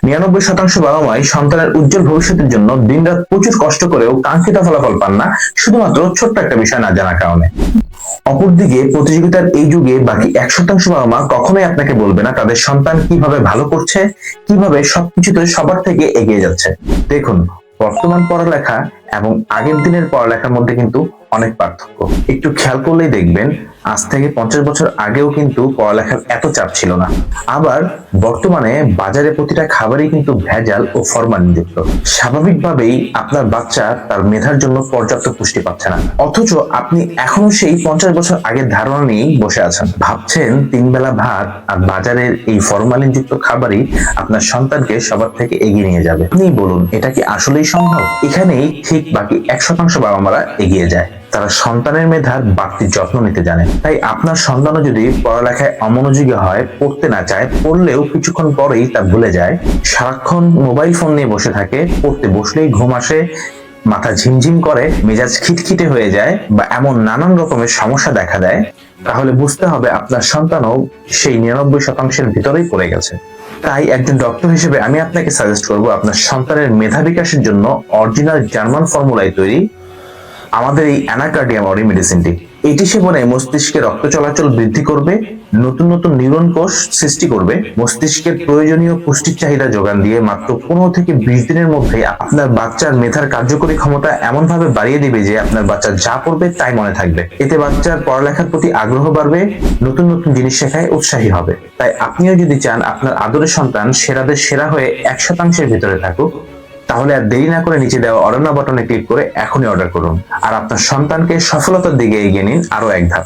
99% বাবা মাই সন্তানের উজ্জ্বল ভবিষ্যতের জন্য দিনরাত প্রচুর কষ্ট করেও কাঙ্ক্ষিত ফলাফল পান না, শুধুমাত্র ছোট্ট একটা বিষয় না জানার কারণে। অপরদিকে প্রতিযোগিতার এই যুগে বাকি 1% বাবা মা কখনোই আপনাকে বলবে না তাদের সন্তান কিভাবে ভালো করছে, কিভাবে সবকিছুতে সবার থেকে এগিয়ে যাচ্ছে। দেখুন, বর্তমান পড়ালেখা এবং আগের দিনের পড়ালেখার মধ্যে কিন্তু অনেক পার্থক্য। একটু খেয়াল করলেই দেখবেন আজ থেকে 50 বছর আগেও কিন্তু পড়ালেখার এত চাপ ছিল না। আবার বর্তমানে বাজারে প্রতিটা খাবারই কিন্তু ভেজাল ও ফরমালিনযুক্ত। স্বাভাবিকভাবেই আপনার বাচ্চা তার মেধার জন্য পর্যাপ্ত পুষ্টি পাচ্ছে না, অথচ আপনি এখনো সেই 50 বছর আগের ধারণা নিয়েই বসে আছেন। ভাবছেন 3 বেলা ভাত আর বাজারের এই ফরমালিনযুক্ত খাবারই আপনার সন্তানকে সবার থেকে এগিয়ে নিয়ে যাবে। আপনি বলুন, এটা কি আসলেই সম্ভব? এখানেই ঠিক বাকি 1% বাবা মারা এগিয়ে যায়। তারা সন্তানের মেধার বাড়তি যত্ন নিতে জানে। তাই আপনার সন্তানও যদি পড়ালেখায় অমনোযোগী হয়, পড়তে না চায়, পড়লেও কিছুক্ষণ পরেই তা ভুলে যায়, সারাক্ষণ মোবাইল ফোন নিয়ে বসে থাকে, পড়তে বসলেই ঘুম আসে, মাথা ঝিমঝিম করে, মেজাজ খিটখিটে হয়ে যায় বা এমন নানান রকমের সমস্যা দেখা দেয়, তাহলে বুঝতে হবে আপনার সন্তানও সেই 99%-এর ভিতরেই পড়ে গেছে। তাই একজন ডক্টর হিসেবে আমি আপনাকে সাজেস্ট করব আপনার সন্তানের মেধা বিকাশের জন্য অরিজিনাল জার্মান ফর্মুলায় তৈরি আমাদের এই অ্যানাকার্ডিয়াম অরি মেডিসিনটি। এটি সেবনে মস্তিষ্কে রক্ত চলাচল বৃদ্ধি করবে, নতুন নতুন নিউরন কোষ সৃষ্টি করবে, মস্তিষ্কের প্রয়োজনীয় পুষ্টির চাহিদা যোগান দিয়ে মাত্র 15 থেকে 20 দিনের মধ্যে আপনার বাচ্চার মেধার কার্যকরী ক্ষমতা এমন ভাবে বাড়িয়ে দিবে যে আপনার বাচ্চা যা পড়বে তাই মনে থাকবে। এতে বাচ্চার পড়ালেখার প্রতি আগ্রহ বাড়বে, নতুন নতুন জিনিস শেখায় উৎসাহী হবে। তাই আপনিও যদি চান আপনার আদরের সন্তান সেরাদের সেরা হয়ে 1%-এর ভিতরে থাকুক, তাহলে আর দেরি না করে নিচে দেওয়া অর্ডার নাও বাটনে ক্লিক করে এখনই অর্ডার করুন আর আপনার সন্তানকে সফলতার দিকে এগিয়ে নিন আরো এক ধাপ।